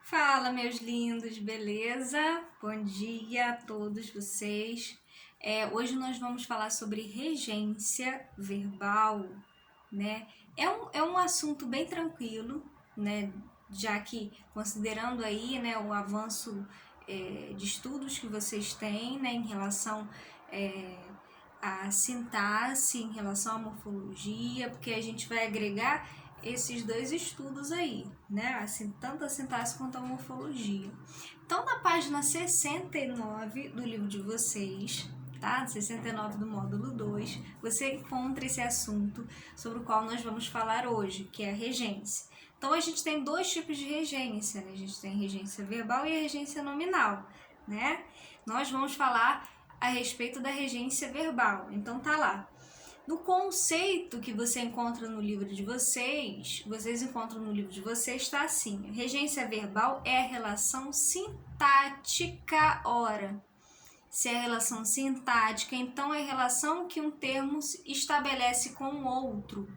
Fala, meus lindos, beleza? Bom dia a todos vocês. Hoje nós vamos falar sobre regência verbal, né? É um assunto bem tranquilo, né? Já que considerando aí, né, o avanço de estudos que vocês têm, né, em relação à sintaxe, em relação à morfologia, porque a gente vai agregar esses dois estudos aí, né? Assim, tanto a sintaxe quanto a morfologia. Então, na página 69 do livro de vocês, tá? 69 do módulo 2, você encontra esse assunto sobre o qual nós vamos falar hoje, que é a regência. Então, a gente tem dois tipos de regência, né? A gente tem a regência verbal e a regência nominal, né? Nós vamos falar a respeito da regência verbal. Então, tá lá. No conceito que você encontra no livro de vocês, está assim: regência verbal é a relação sintática. Ora, se é a relação sintática, então é a relação que um termo estabelece com o outro,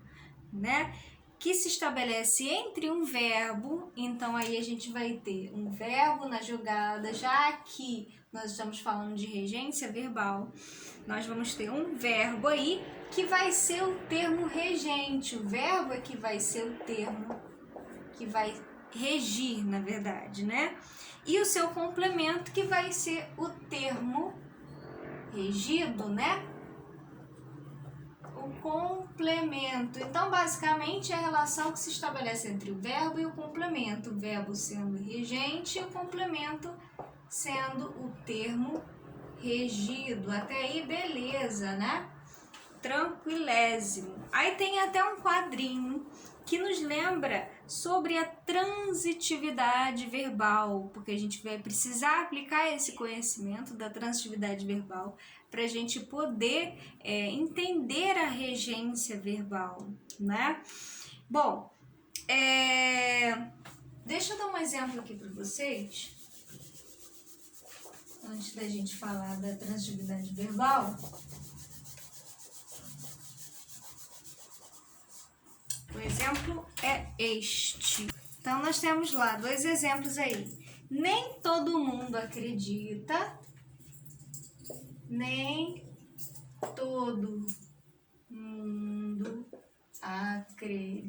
né? Que se estabelece entre um verbo, então aí a gente vai ter um verbo na jogada, já que nós estamos falando de regência verbal, nós vamos ter um verbo aí que vai ser o termo regente. O verbo é que vai ser o termo que vai regir, na verdade, né? E o seu complemento que vai ser o termo regido, né? O complemento. Então, basicamente, é a relação que se estabelece entre o verbo e o complemento. O verbo sendo regente e o complemento sendo o termo regido. Até aí, beleza, né? Tranquilésimo. Aí tem até um quadrinho que nos lembra sobre a transitividade verbal, porque a gente vai precisar aplicar esse conhecimento da transitividade verbal para a gente poder entender a regência verbal, né? Bom, deixa eu dar um exemplo aqui para vocês, antes da gente falar da transitividade verbal. O exemplo é este. Então, nós temos lá dois exemplos aí. Nem todo mundo acredita. Nem todo mundo acredita.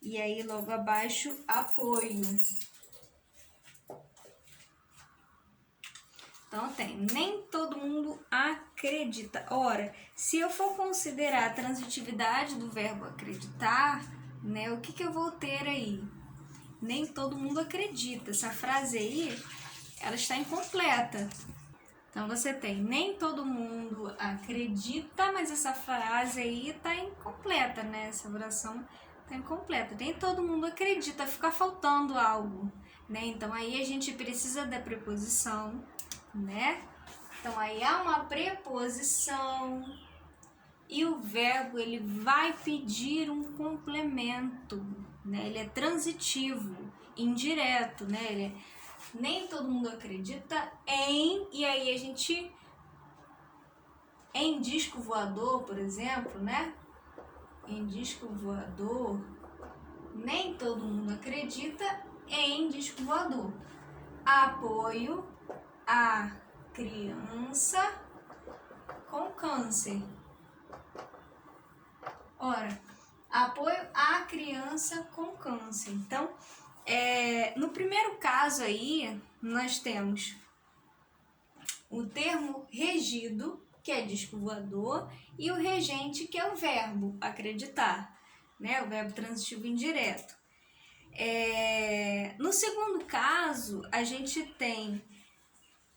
E aí, logo abaixo, apoio. Então, tem nem todo mundo acredita. Ora, se eu for considerar a transitividade do verbo acreditar, né, o que eu vou ter aí? Nem todo mundo acredita. Essa frase aí, ela está incompleta. Então, você tem nem todo mundo acredita, mas essa frase aí está incompleta, né? Essa oração está incompleta. Nem todo mundo acredita, fica faltando algo, né? Então, aí a gente precisa da preposição, né? Então, aí há uma preposição e o verbo, ele vai pedir um complemento, né? Ele é transitivo, indireto, né? Nem todo mundo acredita em, e aí a gente, em disco voador, por exemplo, né? Em disco voador, nem todo mundo acredita em disco voador. Apoio a criança com câncer. Ora, apoio à criança com câncer. Então, no primeiro caso aí, nós temos o termo regido, que é disco voador, e o regente, que é o verbo acreditar, né? O verbo transitivo indireto. No segundo caso, a gente tem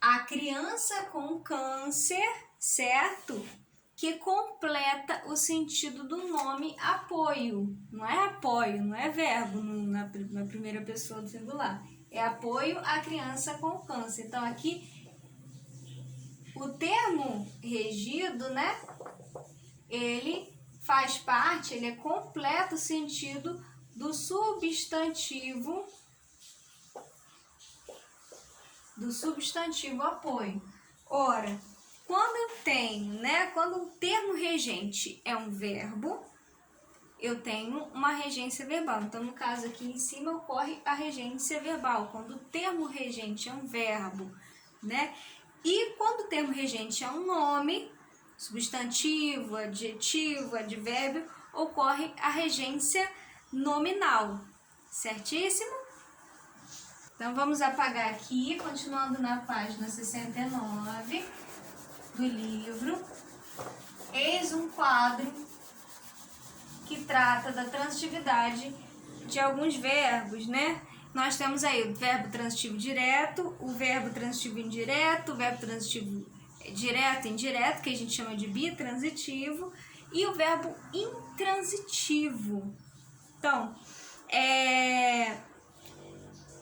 a criança com câncer, certo? Que completa o sentido do nome apoio. Não é apoio, não é verbo na primeira pessoa do singular. É apoio à criança com câncer. Então, aqui, o termo regido, né? Ele faz parte, ele é completo o sentido do substantivo apoio. Ora, quando eu tenho, né, quando o termo regente é um verbo, eu tenho uma regência verbal. Então, no caso aqui em cima, ocorre a regência verbal, quando o termo regente é um verbo, né? E quando o termo regente é um nome, substantivo, adjetivo, advérbio, ocorre a regência nominal, certíssimo? Então, vamos apagar aqui, continuando na página 69 do livro. Eis um quadro que trata da transitividade de alguns verbos, né? Nós temos aí o verbo transitivo direto, o verbo transitivo indireto, o verbo transitivo direto e indireto, que a gente chama de bitransitivo, e o verbo intransitivo. Então,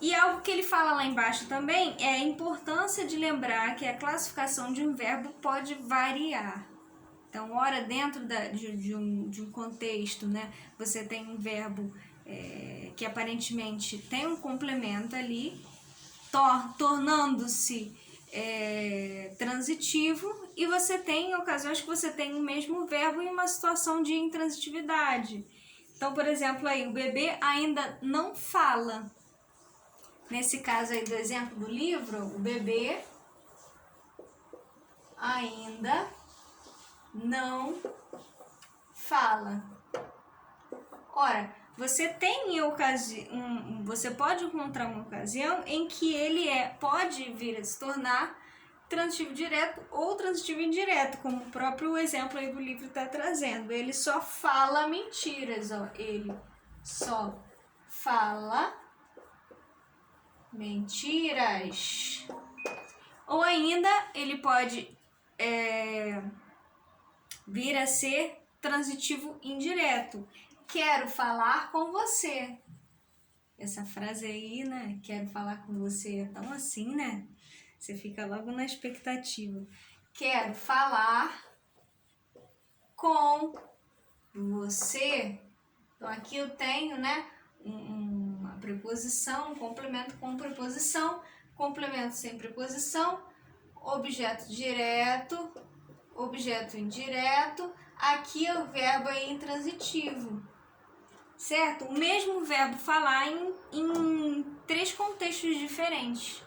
E algo que ele fala lá embaixo também é a importância de lembrar que a classificação de um verbo pode variar. Então, ora, dentro de um contexto, né, você tem um verbo que aparentemente tem um complemento ali, tornando-se transitivo, e você tem ocasiões que você tem o mesmo verbo em uma situação de intransitividade. Então, por exemplo, aí, o bebê ainda não fala. Nesse caso aí do exemplo do livro, o bebê ainda não fala. Ora, você tem você pode encontrar uma ocasião em que ele pode vir a se tornar transitivo direto ou transitivo indireto, como o próprio exemplo aí do livro está trazendo. Ele só fala mentiras, ó. Ele só fala mentiras. Ou ainda ele pode vir a ser transitivo indireto. Quero falar com você. Essa frase aí, né? Quero falar com você é tão assim, né? Você fica logo na expectativa. Quero falar com você. Então aqui eu tenho, né? Uma preposição, um complemento com preposição, complemento sem preposição, objeto direto, objeto indireto. Aqui o verbo é intransitivo, certo? O mesmo verbo falar em 3 contextos diferentes,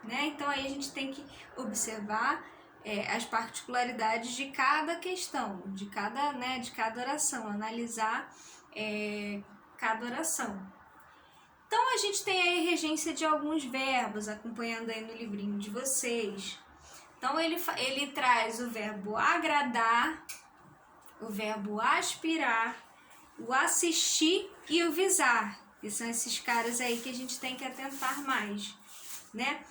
né? Então aí a gente tem que observar as particularidades de cada questão, de cada oração, analisar cada oração. Então a gente tem aí regência de alguns verbos, acompanhando aí no livrinho de vocês. Então ele traz o verbo agradar, o verbo aspirar, o assistir e o visar, que são esses caras aí que a gente tem que atentar mais, né?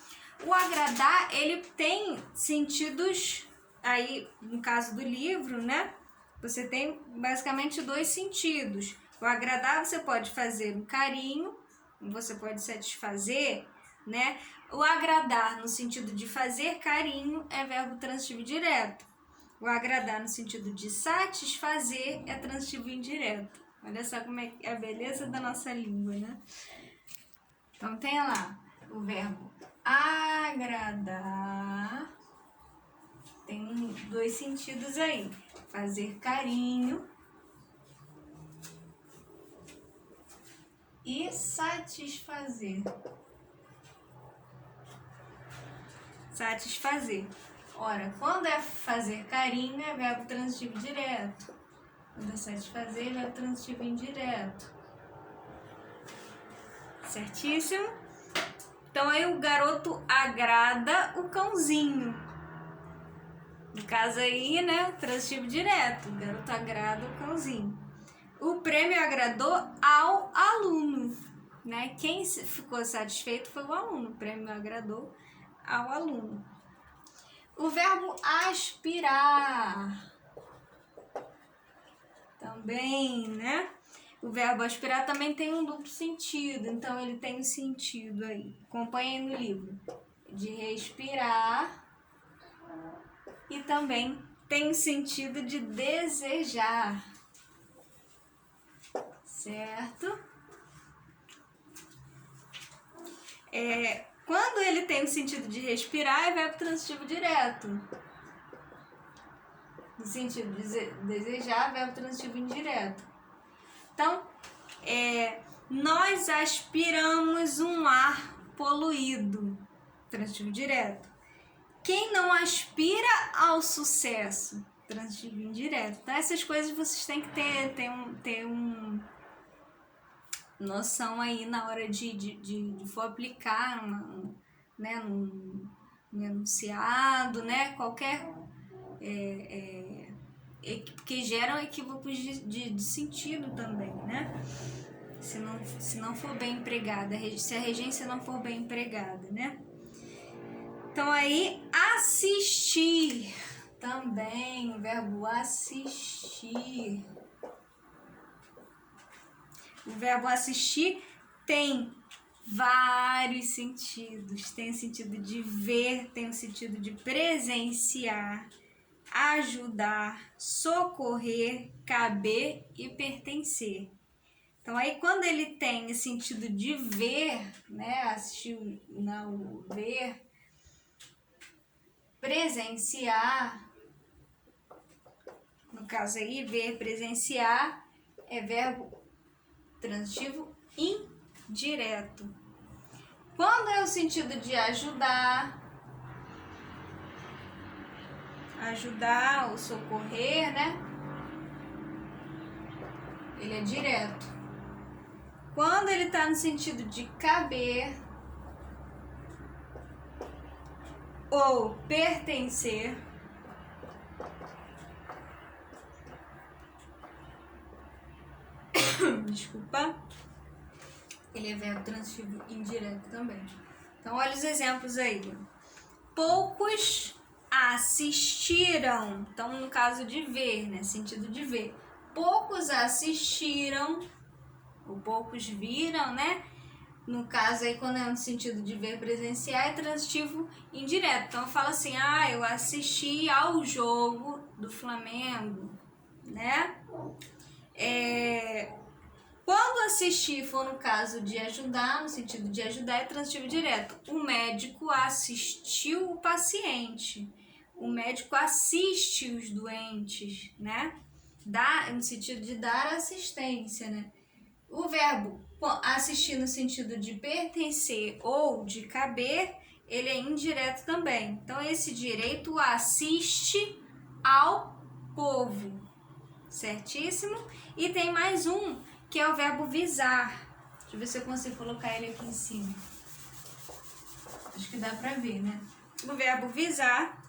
O agradar, ele tem sentidos, aí no caso do livro, né? Você tem basicamente 2 sentidos. O agradar você pode fazer um carinho, você pode satisfazer, né? O agradar no sentido de fazer carinho é verbo transitivo direto. O agradar no sentido de satisfazer é transitivo indireto. Olha só como é a beleza da nossa língua, né? Então tem lá o verbo agradar. Tem 2 sentidos aí. Fazer carinho e satisfazer. Satisfazer. Ora, quando é fazer carinho é verbo transitivo direto. Quando é satisfazer é verbo transitivo indireto. Certíssimo? Então aí o garoto agrada o cãozinho. No caso aí, né, transitivo direto. O garoto agrada o cãozinho. O prêmio agradou ao aluno, né? Quem ficou satisfeito foi o aluno. O prêmio agradou ao aluno. O verbo aspirar. Também, né? O verbo aspirar também tem um duplo sentido. Então, ele tem um sentido aí. Acompanhe no livro. De respirar. E também tem o sentido de desejar. Certo? Quando ele tem o sentido de respirar, é verbo transitivo direto. No sentido de desejar, verbo transitivo indireto. Então, nós aspiramos um ar poluído, transitivo direto. Quem não aspira ao sucesso, transitivo indireto. Então, essas coisas vocês têm que ter noção aí na hora de for aplicar num enunciado, né? Qualquer que geram equívocos de sentido também, né? Se não for bem empregada, se a regência não for bem empregada, né? Então aí, assistir também, o verbo assistir. O verbo assistir tem vários sentidos. Tem o sentido de ver, tem o sentido de presenciar, ajudar, socorrer, caber e pertencer. Então aí quando ele tem o sentido de ver, né, assistir, não, ver, presenciar, no caso aí, ver, presenciar, é verbo transitivo indireto. Quando é o sentido de ajudar ou socorrer, né? Ele é direto. Quando ele está no sentido de caber ou pertencer, desculpa, ele é verbo transitivo indireto também. Então, olha os exemplos aí. Poucos assistiram. Então, no caso de ver, né? Sentido de ver. Poucos assistiram, ou poucos viram, né? No caso aí, quando é no sentido de ver, presenciar, é transitivo indireto. Então, fala assim, eu assisti ao jogo do Flamengo, né? Quando assistir for no caso de ajudar, no sentido de ajudar, é transitivo direto. O médico assistiu o paciente. O médico assiste os doentes, né? Dá, no sentido de dar assistência, né? O verbo assistir no sentido de pertencer ou de caber, ele é indireto também. Então, esse direito assiste ao povo, certíssimo? E tem mais um, que é o verbo visar. Deixa eu ver se eu consigo colocar ele aqui em cima. Acho que dá pra ver, né? O verbo visar,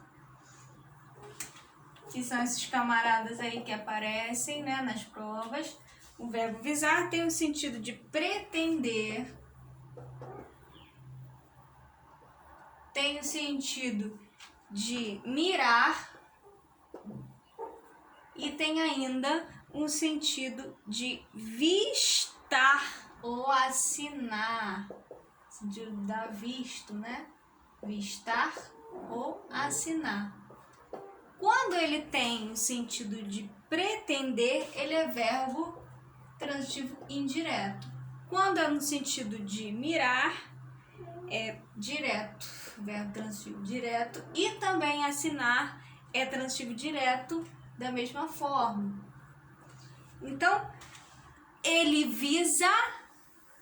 que são esses camaradas aí que aparecem, né, nas provas. O verbo visar tem o sentido de pretender, tem o sentido de mirar e tem ainda um sentido de vistar ou assinar. Sentido da visto, né? Vistar ou assinar. Quando ele tem o sentido de pretender, ele é verbo transitivo indireto. Quando é no sentido de mirar, é direto, verbo transitivo direto. E também assinar é transitivo direto da mesma forma. Então, ele visa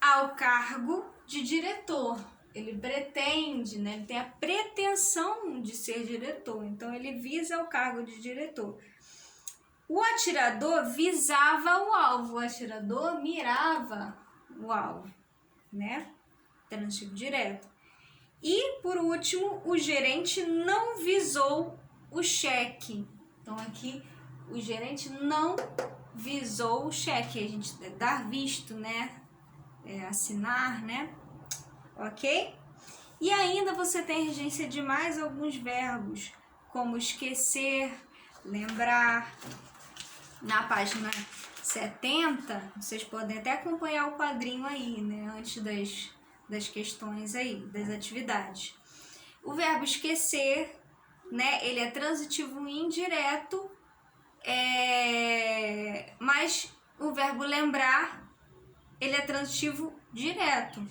ao cargo de diretor. Ele pretende, né? Ele tem a pretensão de ser diretor. Então, ele visa ao cargo de diretor. O atirador visava o alvo. O atirador mirava o alvo, né? Transitivo direto. E, por último, o gerente não visou o cheque. Então, aqui, o gerente não visou o cheque. A gente dar visto, né? Assinar, né? Ok? E ainda você tem regência de mais alguns verbos, como esquecer, lembrar. Na página 70, vocês podem até acompanhar o quadrinho aí, né? Antes das questões aí, das atividades. O verbo esquecer, né? Ele é transitivo indireto, mas o verbo lembrar, ele é transitivo direto,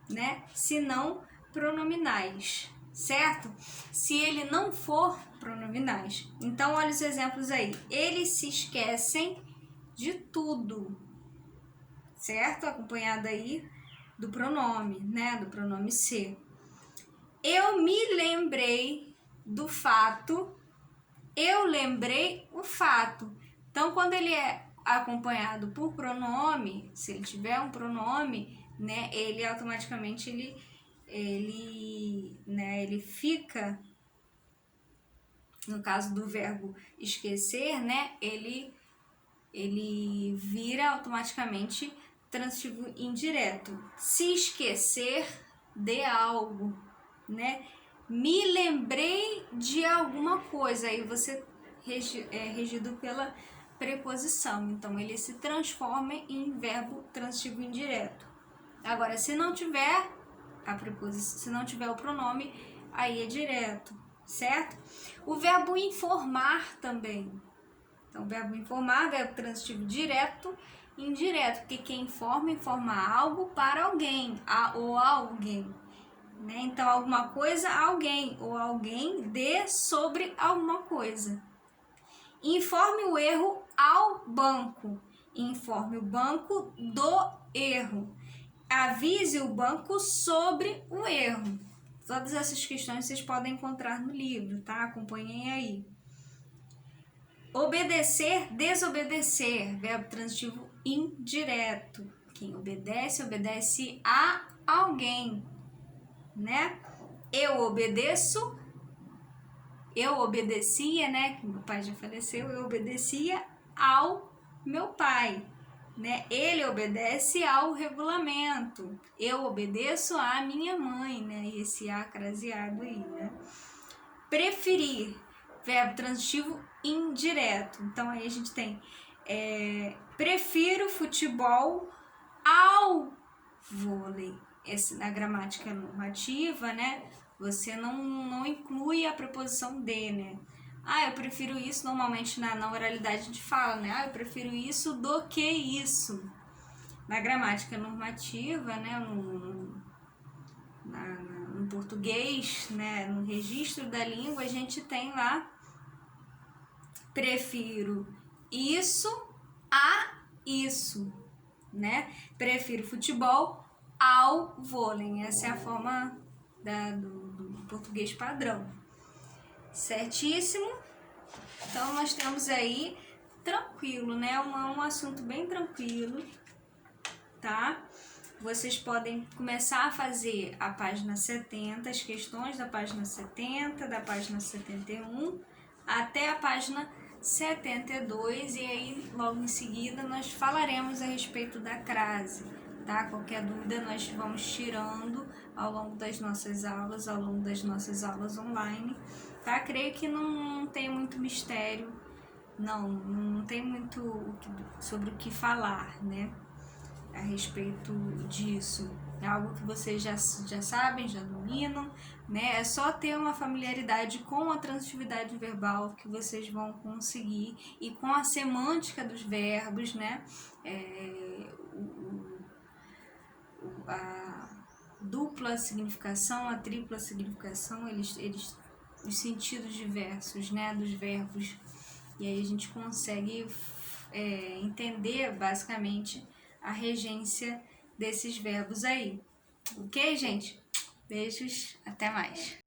né? Se não pronominais, certo? Se ele não for pronominais. Então, olha os exemplos aí. Eles se esquecem de tudo. certo? Acompanhado aí do pronome, né? Do pronome ser. Eu me lembrei do fato, eu lembrei o fato. Então, quando ele é acompanhado por pronome, se ele tiver um pronome, né, ele automaticamente ele fica, no caso do verbo esquecer, né, ele vira automaticamente transitivo indireto. Se esquecer de algo, né? Me lembrei de alguma coisa, aí você é regido pela preposição, então ele se transforma em verbo transitivo indireto. Agora, se não tiver a preposição, se não tiver o pronome, aí é direto, certo? O verbo informar também. Então, verbo informar, verbo transitivo direto e indireto, porque quem informa, informa algo para alguém, ou alguém. Né? Então, alguma coisa, alguém, ou alguém dê sobre alguma coisa. Informe o erro ao banco. Informe o banco do erro. Avise o banco sobre o erro. Todas essas questões vocês podem encontrar no livro, tá? Acompanhem aí. Obedecer, desobedecer, verbo transitivo indireto. Quem obedece, obedece a alguém, né? Eu obedeço, eu obedecia, né? Meu pai já faleceu, eu obedecia ao meu pai, né? Ele obedece ao regulamento. Eu obedeço à minha mãe, né? E esse a craseado aí, né? Preferir, verbo transitivo indireto. Então aí a gente tem prefiro futebol ao vôlei. Esse, na gramática normativa, né? Você não inclui a preposição de, né? Ah, eu prefiro isso. Normalmente na oralidade a gente fala, né? Ah, eu prefiro isso do que isso. Na gramática normativa, né? No português, né? No registro da língua, a gente tem lá prefiro isso a isso, né? Prefiro futebol ao vôlei. Essa é a forma do português padrão. Certíssimo? Então, nós temos aí tranquilo, né? Um assunto bem tranquilo, tá? Vocês podem começar a fazer a página 70, as questões da página 70, da página 71, até a página 72, e aí logo em seguida nós falaremos a respeito da crase, tá? Qualquer dúvida nós vamos tirando ao longo das nossas aulas, online, tá? Creio que não tem muito mistério, não tem muito sobre o que falar, né? A respeito disso. É algo que vocês já sabem, já dominam, né? É só ter uma familiaridade com a transitividade verbal que vocês vão conseguir, e com a semântica dos verbos, né? A dupla significação, a tripla significação, os sentidos diversos, né? Dos verbos. E aí a gente consegue entender basicamente a regência desses verbos aí. Ok, gente? Beijos, até mais.